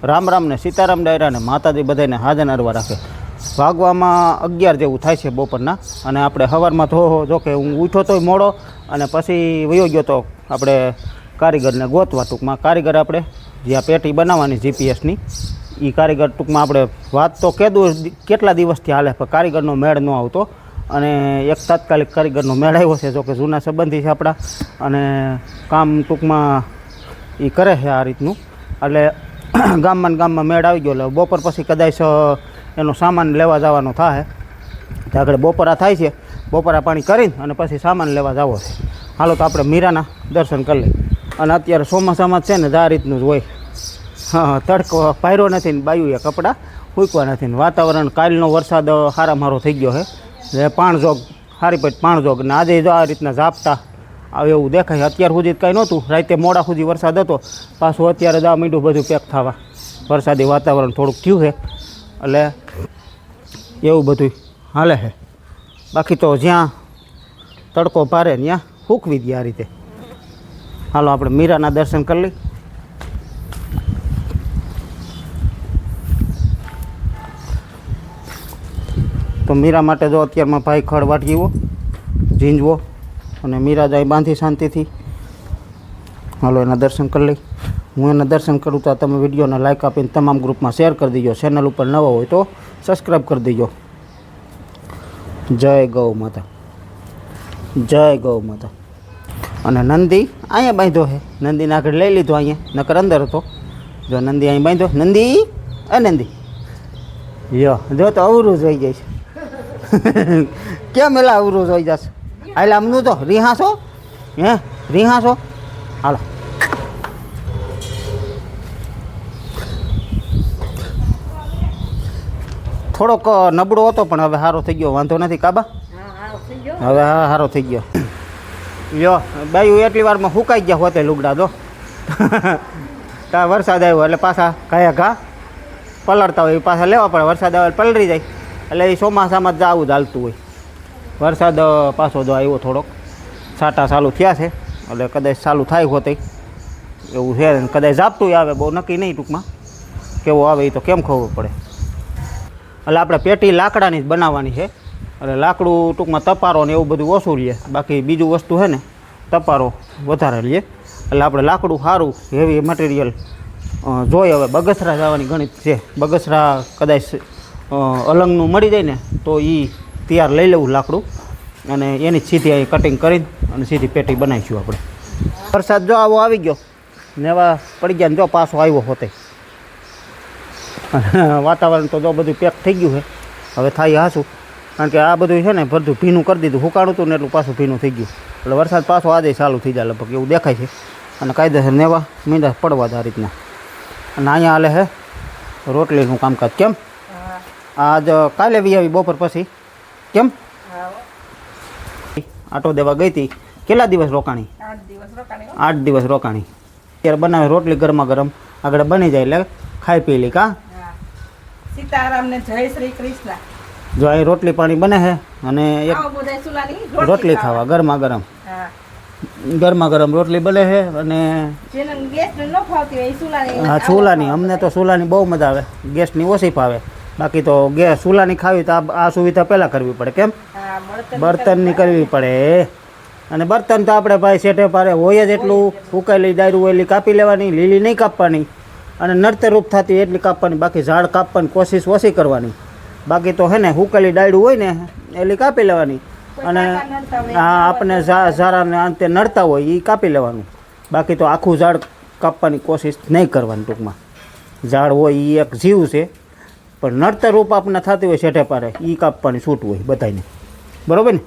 રામ રામ ને સીતારામ ડાયરા ને માતાજી બધાને હાજર નરવા રાખે. વાગવામાં 11 જેવું થાય છે બપોરના. અને આપણે સવારમાં તો જો કે હું ઉઠ્યો તોય મોડો અને પછી વયો ગયો તો આપણે કારીગરને ગોતવા. ટૂંકમાં કારીગર આપણે જ્યાં પેટી બનાવવાની જીપીએસની એ કારીગર ટૂંકમાં આપણે વાત તો કેટલા દિવસથી હાલે પણ કારીગરનો મેળ ન આવતો. અને એક તાત્કાલિક કારીગરનો મેળ આવ્યો છે. જો કે જૂના સંબંધી છે આપણા અને કામ ટૂંકમાં એ કરે છે આ રીતનું. એટલે ગામમાં મેળ આવી ગયો. એટલે બપોર પછી કદાચ એનો સામાન લેવા જવાનો થાય. તો આગળ બપોરા થાય છે. બપોરા પાણી કરીને અને પછી સામાન લેવા જવો છે. હાલો તો આપણે મીરાના દર્શન કરી લઈએ. અને અત્યારે ચોમાસામાં છે ને આ રીતનું જ હોય. હા, તડકો પાયરો નથી ને બાયુએ કપડાં સૂકવા નથી ને વાતાવરણ કાલનો વરસાદ હારામારો થઈ ગયો છે. એટલે પાણજોગ સારી પટ પાણજોગ ને આજે જો આ રીતના ઝાપટા આવે એવું દેખાય. અત્યાર સુધી કાંઈ નહોતું. રાતે મોડા સુધી વરસાદ હતો. પાછું અત્યારે દા મીંડું બધું પેક થવા વરસાદી વાતાવરણ થોડુંક થયું છે. એટલે એવું બધું હાલે છે. બાકી તો જ્યાં તડકો પારે ત્યાં સૂકવી દે આ રીતે. હાલો આપણે મીરાના દર્શન કરી લઈ. તો મીરા માટે જો અત્યારમાં ભાઈ ખડ વાટકીવો ઝીંઝવો અને મીરા જાય બાંધી શાંતિથી. હાલો એના દર્શન કરી લઈ. હું એના દર્શન કરું તો તમે વિડીયોને લાઇક આપીને તમામ ગ્રુપમાં શેર કરી દેજો. ચેનલ ઉપર નવા હોય તો સબસ્ક્રાઈબ કરી દેજો. જય ગૌ માતા, જય ગૌ માતા. અને નંદી અહીંયા બાંધ્યો છે. નંદીને આગળ લઈ લીધો. અહીંયા નકર અંદર હતો. જો નંદી અહીં બાંધ્યો. નંદી નંદી યો જો તો અવરું જોઈ જાય છે. કેમ એલા અવરું જોઈ જશે? હાલ આમનું તો રીહાશો હે રીહાશો. હાલો થોડોક નબળો હતો પણ હવે સારો થઈ ગયો. વાંધો નથી કાબા. હવે હા સારો થઈ ગયો. લ્યો બાયું એટલી વારમાં સુકાઈ ગયા હોતે લુગડા. દો ત્યાં વરસાદ આવ્યો એટલે પાછા ઘાયા ઘા પલળતા હોય. પાછા લેવા પડે. વરસાદ આવે પલળી જાય. એટલે એ ચોમાસામાં જ આવું જ હાલતું હોય. વરસાદ પાછો જો આવ્યો થોડોક છાંટા ચાલુ થયા છે. એટલે કદાચ ચાલુ થાય હોતે એવું છે. કદાચ ઝાપટું આવે. બહુ નક્કી નહીં. ટૂંકમાં કેવો આવે એ તો કેમ ખબર પડે. એટલે આપણે પેટી લાકડાની જ બનાવવાની છે. એટલે લાકડું ટૂંકમાં તપારો ને એવું બધું ઓછું લઈએ. બાકી બીજું વસ્તુ છે ને તપારો વધારે લઈએ. એટલે આપણે લાકડું સારું હેવી મટીરિયલ જોઈએ. હવે બગસરા જવાની ગણિત છે. બગસરા કદાચ અલંગનું મળી જાય ને તો એ તૈયાર લઈ લેવું લાકડું અને એની સીધી અહીં કટિંગ કરીને અને સીધી પેટી બનાવીશું આપણે. વરસાદ જો આવો આવી ગયો ને એવા પડી ગયા ને જો પાછો આવ્યો હોતે. વાતાવરણ તો જો બધું પેક થઈ ગયું છે. હવે થાય હાસું. કારણ કે આ બધું છે ને બધું ભીનું કરી દીધું. હુકાણું હતું ને એટલું પાછું ભીનું થઈ ગયું. એટલે વરસાદ પાછો આજે ચાલુ થઈ જાય લગભગ એવું દેખાય છે. અને કાયદેસર નેવા મીંડા પડવા આ રીતના. અને અહીંયા હાલે છે રોટલીનું કામકાજ. કેમ આજ કાલે વી આવી બપોર પછી? કેમ આટો દેવા ગઈ હતી? કેટલા દિવસ રોકાણી? 8 દિવસ રોકાણી. અત્યારે બનાવે રોટલી ગરમા ગરમ આગળ બની જાય એટલે ખાઈ પી લી. કા સીતારામ ને જય શ્રી કૃષ્ણ. જો અહીં રોટલી પાણી બને છે અને એક રોટલી ખાવા ગરમા ગરમ. ગરમા ગરમ રોટલી બને છે. અને હા ચૂલાની. અમને તો ચૂલાની બહુ મજા આવે. ગેસની ઓછી ભાવે. બાકી તો ગેસ ચૂલાની ખાવી તો આ સુવિધા પહેલાં કરવી પડે. કેમ બર્તનની કરવી પડે. અને બર્તન તો આપણે ભાઈ સેટે પારે હોય જ એટલું. ઉકાયેલી દારૂ હોય એટલી કાપી લેવાની. લીલી નહીં કાપવાની. અને નડતરરૂપ થતી એટલી કાપવાની. બાકી ઝાડ કાપવાની કોશિશ ઓછી કરવાની. બાકી તો હે ને હુકેલી ડાયડું હોય ને એટલી કાપી લેવાની. અને હા આપણે ઝારાને અંતે નડતા હોય એ કાપી લેવાનું. બાકી તો આખું ઝાડ કાપવાની કોશિશ નહીં કરવાની. ટૂંકમાં ઝાડ હોય એ એક જીવ છે પણ નડતર રૂપ આપણે થતી હોય શેઠે પારે એ કાપવાની છૂટ હોય બધાને. બરાબર ને?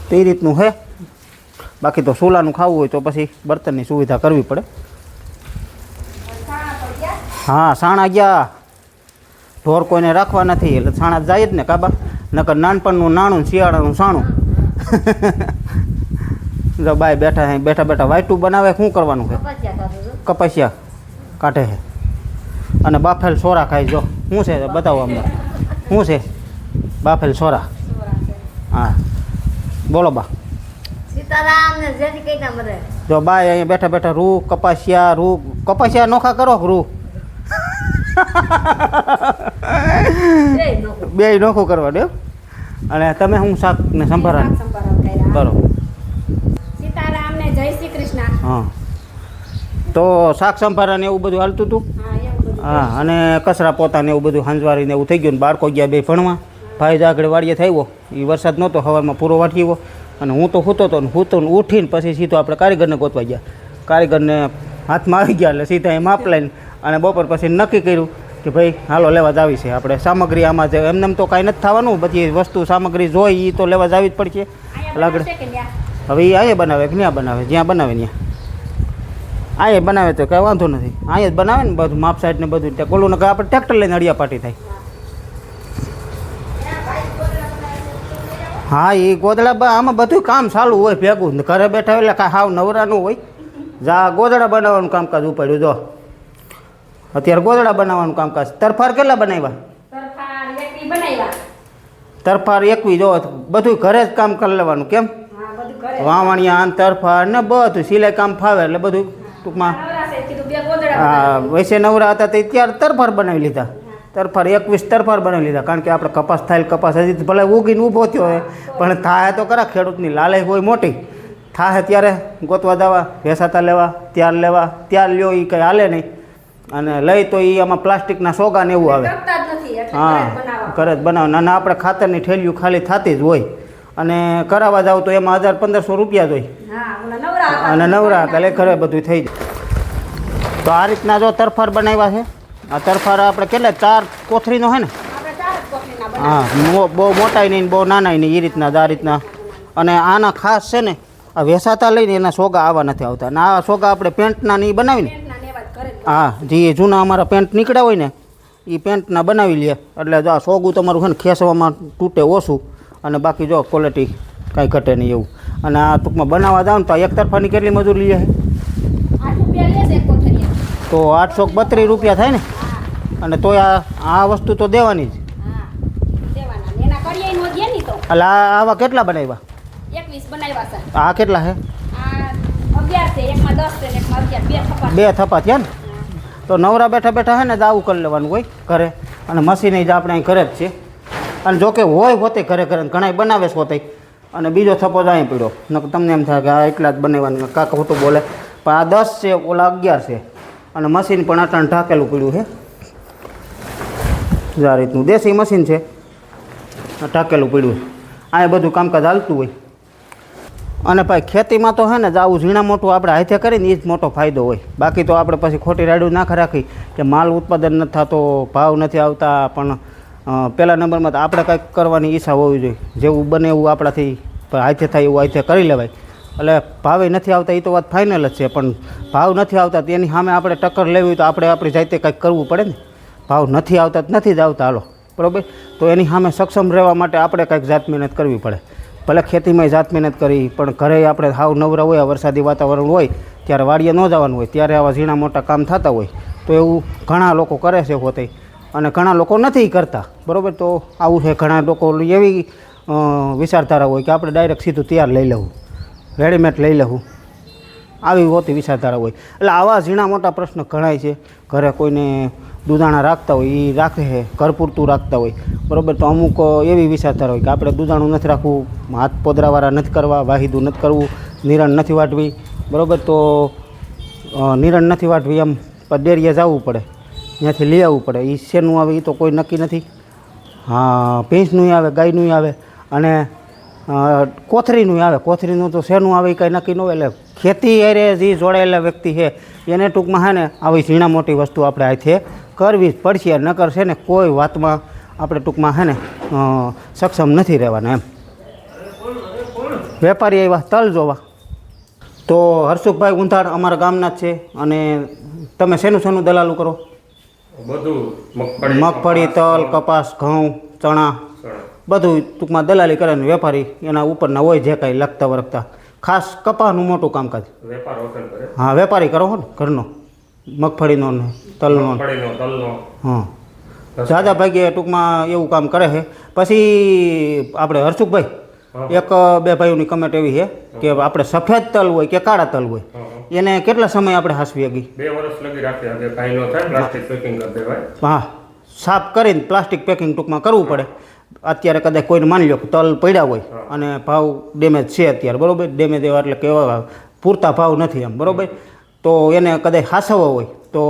તે રીતનું છે. બાકી તો ચૂલાનું ખાવું હોય તો પછી બર્તનની સુવિધા કરવી પડે. હા સાણા ગયા. ઢોર કોઈને રાખવા નથી એટલે સાણા જાય જ ને કાબા. નકર નાનપણનું નાણું શિયાળાનું સાણું. જો બાય બેઠા બેઠા બેઠા વાયટું બનાવે. શું કરવાનું છે? કપાસિયા કાઢે છે અને બાફેલ સોરા ખાય. જો શું છે બતાવો અમને. શું છે બાફેલ સોરા? હા બોલો બા. સીતારામ ને જય શ્રી કૃષ્ણ. જો બાય અહીંયા બેઠા બેઠા રૂ કપાસિયા નોખા કરો રૂ બે નોખું કરવા દે. અને તમે હું શાક ને સંભારા કરો. સીતારામને જય શ્રી કૃષ્ણ. હા, તો શાક સંભારા ને એવું બધું હાલતું હતું. હા, અને કચરા પોતા ને એવું બધું હંજવારી ને એવું થઈ ગયું. બાળકો ગયા બે ભણવા. ભાઈ આગળ વાડીએ થયો એ વરસાદ નહોતો, સવારમાં પૂરો વાટીવો અને હું તો સૂતો હતો ને ઉઠીને પછી સીધો આપણે કારીગરને ગોતવા ગયા. કારીગરને હાથમાં આવી ગયા એટલે સીધા એ માપ લઈને અને બપોર પછી નક્કી કર્યું કે ભાઈ હાલો લેવા જ આવી છે આપણે સામગ્રી. આમાં જ એમને તો કાંઈ નથી થવાનું, બધી વસ્તુ સામગ્રી જોઈ એ તો લેવા જ આવી જ પડશે. આગળ હવે એ અહીંયા બનાવે કે ત્યાં બનાવે, જ્યાં બનાવે ત્યાં અહીંયા બનાવે તો કાંઈ વાંધો નથી. અહીંયા જ બનાવે ને બધું માપ સાઈડ ને બધું. ત્યાં કોલું ને આપણે ટ્રેક્ટર લઈને અડિયા પાટી થાય. હા, એ ગોદડા આમાં બધું કામ ચાલુ હોય ભેગું. ઘરે બેઠા એટલે કાંઈ હાવ નવરાનું હોય. જા ગોદડા બનાવવાનું કામકાજ ઉપાડ્યું. જો અત્યારે ગોદડા બનાવવાનું કામકાજ. તરફાર કેટલા બનાવ્યા? તરફાર 21. જો બધું ઘરે જ કામ કરી લેવાનું. કેમ? વાવણિયા આન તરફાર ને બધું સિલાઈ કામ ફાવે એટલે બધું ટૂંકમાં. હા, વૈસે નવરા હતા તે ત્યારે તરફાર બનાવી લીધા. તરફાર 21 તરફાર બનાવી લીધા. કારણ કે આપણે કપાસ થાય, કપાસ હજી ભલે ઉગીને ઊભો થયો હોય પણ થાય તો ખરા. ખેડૂતની લાલચ હોય મોટી. થાય ત્યારે ગોતવા દવા વેસાતા લેવા, ત્યાર લ્યો એ કંઈ હાલે નહીં. અને લઈ તો એ આમાં પ્લાસ્ટિકના સોગા ને એવું આવે. હા, ઘરે જ બનાવવાનું. અને આપણે ખાતરની થેલીઓ ખાલી થતી જ હોય. અને કરાવવા જાવ તો એમાં 1000-1500 રૂપિયા જ હોય. અને નવરા કાલે ઘરે બધું થઈ જાય. તો આ રીતના જો તરફાર બનાવ્યા છે. આ તરફાર આપણે કેટલા 4 કોથળીનો હોય ને? હા, બહુ મોટાય નહીં બહુ નાનાય નહીં, એ રીતના જ આ રીતના. અને આના ખાસ છે ને આ વેસાતા લઈને એના સોગા આવા નથી આવતા. અને આ સોગા આપણે પેન્ટના ને એ બનાવીને, હા, જે જૂના અમારા પેન્ટ નીકળ્યા હોય ને એ પેન્ટના બનાવી લે. એટલે જો આ સોગું તમારું છે ને ખેંચવામાં તૂટે ઓછું અને બાકી જો ક્વોલિટી કાંઈ ઘટે નહીં એવું. અને આ ટૂંકમાં બનાવવા જાવ ને તો એક તરફાની કેટલી મજૂરી લે છે? તો 832 રૂપિયા થાય ને. અને તોય આ વસ્તુ તો દેવાની જ. એટલે આવા કેટલા બનાવ્યા? 21 આ કેટલા છે? 2 થપા થયા ને. તો નવરા બેઠા બેઠા છે ને આવું કરી લેવાનું હોય ઘરે. અને મશીન જ આપણે અહીં ઘરે જ છે. અને જોકે હોય હોતે ઘરે ઘણા બનાવે છે હોતે. અને બીજો થપ્પો જ અહીં પીડ્યો. નકર તમને એમ થાય કે આ એટલા જ બનાવવાનું કાકા હોતું બોલે. પણ આ 10 છે, ઓલા 11 છે. અને મશીન પણ અટાણ ઢાંકેલું પડ્યું છે. આ રીતનું દેશી મશીન છે, ઢાંકેલું પડ્યું. આ બધું કામકાજ હાલતું હોય. અને ભાઈ ખેતીમાં તો છે ને જ આવું ઝીણા મોટું આપણે હાથે કરીને એ જ મોટો ફાયદો હોય. બાકી તો આપણે પછી ખોટી રાડું નાખ રાખી કે માલ ઉત્પાદન નથી થતો, ભાવ નથી આવતા. પણ પહેલા નંબરમાં તો આપણે કંઈક કરવાની ઈચ્છા હોવી જોઈએ. જેવું બને એવું આપણાથી હાથે થાય એવું હાથે કરી લેવાય. એટલે ભાવે નથી આવતા એ તો વાત ફાઇનલ જ છે. પણ ભાવ નથી આવતા તેની સામે આપણે ટક્કર લેવી હોય તો આપણે આપણી જાતે કંઈક કરવું પડે ને. ભાવ નથી આવતા નથી જ આવતા હાલો બરાબર. તો એની સામે સક્ષમ રહેવા માટે આપણે કંઈક જાત મહેનત કરવી પડે. ભલે ખેતીમાં જાત મહેનત કરી પણ ઘરે આપણે હાવ નવરા હોય, વરસાદી વાતાવરણ હોય ત્યારે વાડીએ ન જવાનું હોય ત્યારે આવા ઝીણા મોટા કામ થતા હોય. તો એવું ઘણા લોકો કરે છે હોતે અને ઘણા લોકો નથી કરતા બરાબર. તો આવું છે. ઘણા લોકો એવી વિચારધારા હોય કે આપણે ડાયરેક્ટ સીધું તૈયાર લઈ લેવું, રેડીમેડ લઈ લેવું, આવી હોતી વિચારધારા હોય. એટલે આવા ઝીણા મોટા પ્રશ્ન ઘણાય છે. ઘરે કોઈને દૂધાણા રાખતા હોય એ રાખે છે, ઘર પૂરતું રાખતા હોય બરાબર. તો અમુક એવી વિચારધારા હોય કે આપણે દૂધાણું નથી રાખવું, હાથ પોદરાવાળા નથી કરવા, વાહિદું નથી કરવું, નિરણ નથી વાટવી બરાબર. તો નિરણ નથી વાટવી એમ ડેરીએ જવું પડે, ત્યાંથી લઈ આવવું પડે. એ શેનું આવે એ તો કોઈ નક્કી નથી. હા, ભેંસનું આવે, ગાયનું આવે અને કોથરીનું આવે. કોથરીનું તો શેનું આવે એ કાંઈ નક્કી ન હોય. એટલે ખેતી અરે જે જોડાયેલા વ્યક્તિ છે એને ટૂંકમાં છે ને આવી ઝીણા મોટી વસ્તુ આપણે હાથે કરવી જ પડશે. નકર છે ને કોઈ વાતમાં આપણે ટૂંકમાં છે ને સક્ષમ નથી રહેવાના એમ. વેપારી આવ્યા તલ જોવા. તો હર્ષુભાઈ ઊંધાડ અમારા ગામના જ છે. અને તમે શેનું દલાલું કરો? બધું મગફળી, તલ, કપાસ, ઘઉં, ચણા બધું ટૂંકમાં દલાલી કરે ને વેપારી એના ઉપરના હોય જે કાંઈ લખતા વરખતા. ખાસ કપાસનું મોટું કામકાજ. હા, વેપારી કરો હો ને ઘરનો, મગફળીનો ને તલનો. હા, દાદા ભાગે ટૂંકમાં એવું કામ કરે છે. પછી આપણે હર્ષુભાઈ એક બે ભાઈઓની કમેન્ટ એવી છે કે આપણે સફેદ તલ હોય કે કાળા તલ હોય એને કેટલા સમય આપણે હાંસવી હગી? 2 વર્ષ લગી રાખી હવે કાંઈ ન થાય પ્લાસ્ટિક પેકિંગ કરી દેવાય. હા, સાફ કરીને પ્લાસ્ટિક પેકિંગ ટૂંકમાં કરવું પડે. અત્યારે કદાચ કોઈને માની લો કે તલ પડ્યા હોય અને ભાવ ડેમેજ છે અત્યારે, બરાબર, ડેમેજ એવા એટલે કેવા પૂરતા ભાવ નથી એમ, બરાબર, તો એને કદાચ હાસવવા હોય તો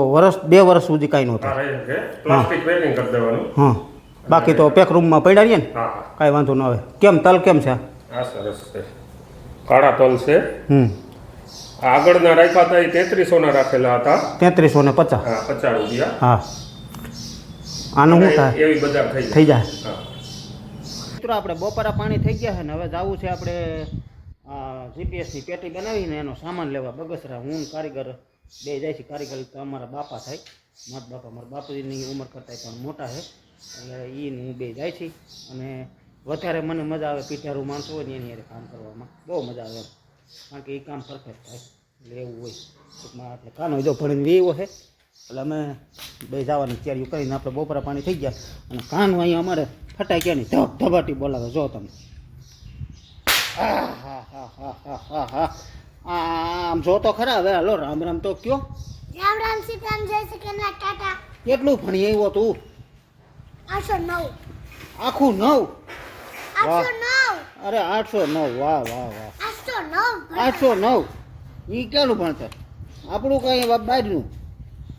2 વર્ષ સુધી કાંઈ ન થાય. પ્લાસ્ટિક પેકિંગ કરી દેવાનું. હા, બાકી તો પેક રૂમમાં પડ્યા રહીએ ને હા કાંઈ વાંધો ન આવે. કેમ તલ કેમ છે? આ સરસ છે, કાળા તલ છે. હમ, આગળના રાખ્યા હતા એ 3300 ના રાખેલા હતા. 3350. હા, 50 રૂપિયા. હા, આનું શું થાય? એવી બજાર થઈ જાય. હા. મિત્રો આપણે બપોરા પાણી થઈ ગયા છે ને હવે જવું છે આપણે જીપીએસની પેટી બનાવીને એનો સામાન લેવા બગસરા. હું ને કારીગર બે જાય છે. કારીગર તો અમારા બાપા થાય, મારા બાપા, મારા બાપુજીની ઉંમર કરતાં પણ મોટા છે, એટલે એ હું બે જાય છે. અને વધારે મને મજા આવે પીઠારું માણસો હોય ને એની હારે કામ કરવામાં બહુ મજા આવે એમ, કારણ કે એ કામ પરફેક્ટ થાય એટલે એવું હોય ટૂંકમાં. એટલે કાનો જો ભણીને એવો છે એટલે અમે બે જવાની તૈયારીઓ કરીને આપણે બપોરા પાણી થઈ ગયા અને કાનું અહીંયા અમારે ફટાઈ ગયા નહીં ધબ ધબાટી બોલાવે. જો તમે આમ જો તો ખરા. હવે હાલો રામ રામ તો કયો. રામ રામ સીતારામ જય શ્રી કૃષ્ણ ટાટા. કેટલું ભણી આવ્યો તું? 809. આખું 9? 809. અરે 809, વાહ વાહ વાહ. 809. 809 એ ક્યાંનું ભણતર? આપણું કઈ બહારનું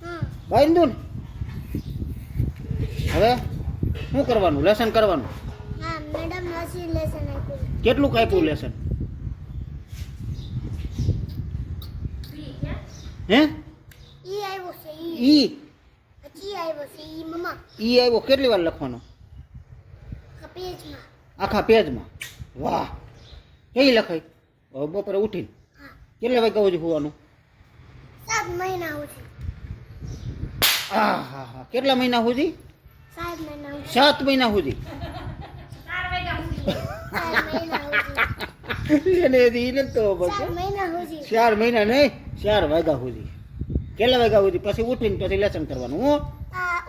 હા. બહારનું ને. હવે શું કરવાનું? લેસન કરવાનું. હા, મેડમ નસી લેસન આપ્યું. કેટલું કાપ્યું લેસન? હે? ઈ આવ્યો છે ઈ પછી આવ્યો છે ઈ મમ્મા ઈ આવ્યો. કેટલી વાર લખવાનો? પેજમાં. આખા પેજમાં? વાહ, કઈ લખાય? હવે બપોરે ઉઠીને હા. કેટલા વાગ્યા સુધી હોવાનું? 7 મહિના સુધી. હા હા હા. કેટલા મહિના સુધી? 7 મહિના સુધી. 7 મહિના સુધી. 7 મહિના સુધી. એને એને તો 7 મહિના સુધી. 4 મહિના નહીં, 4 વાગ્યા સુધી. કેટલા વાગ્યા સુધી? પછી ઉઠીને પછી લેસન કરવાનું. હું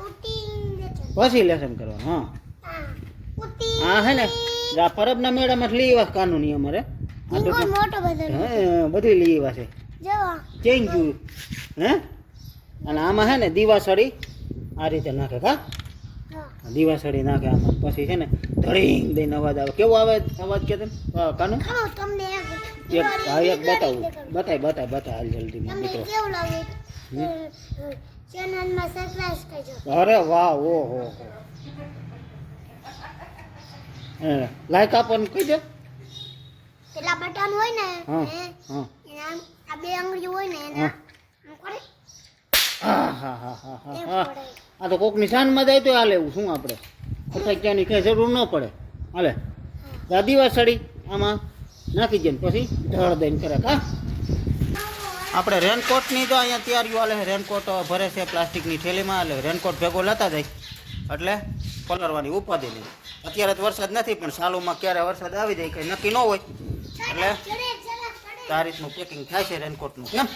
ઉઠીને લેસન. પછી લેસન કરવાનું. હા ઉઠી. હા, હે ને આ પરબના મેળામાં લઈ આવ્યા કાનૂની અમારે. નિકો મોટો બદલ. હા, બધી લઈ આવ્યા છે. જવા. ચેન્જ હે. અને આમાં હે ને દીવાસળી આ રીતે નાખે. હા, હા. દીવાસળી નાખે આમાં. પછી છે ને ધડીંગ દઈને અવાજ આવે. કેવો આવે અવાજ કે તમે કાનું? ખાઓ તમને એક હા એક બતાવું. બતાય હાલ જલ્દીમાં તમને મિત્રો. કેવું લાગે? ચેનલમાં સબસ્ક્રાઇબ કરજો. અરે વાહ, ઓહો લાઈક આપવાનું કહી દે. પેલા બટન હોય ને હા હે, હા એના આ 2 આંગળી હોય ને હા. એના આમ કરે હા હા હા હા હા એમ હા. પડે. આ તો કોકની શાનમાં જાય તો હાલે. એવું શું આપણે ક્યાંની ક્યાંય જરૂર ન પડે. હાલે આ દીવાસળી આમાં નાખી દે ને પછી ધડ દઈને કરે. હા, આપણે રેનકોટની તો અહીંયા તૈયારીઓ હાલે. રેનકોટ ભરે છે પ્લાસ્ટિકની થેલીમાં, એટલે રેનકોટ ભેગો લેતા જાય એટલે પલરવાની ઉપાધિ નહીં. અત્યારે તો વરસાદ નથી પણ સાલુમાં ક્યારે વરસાદ આવી જાય કંઈ નક્કી ન હોય એટલે ચડે ચડે ચડે. આ રીતનું પેકિંગ થાય છે રેનકોટનું. કેમ?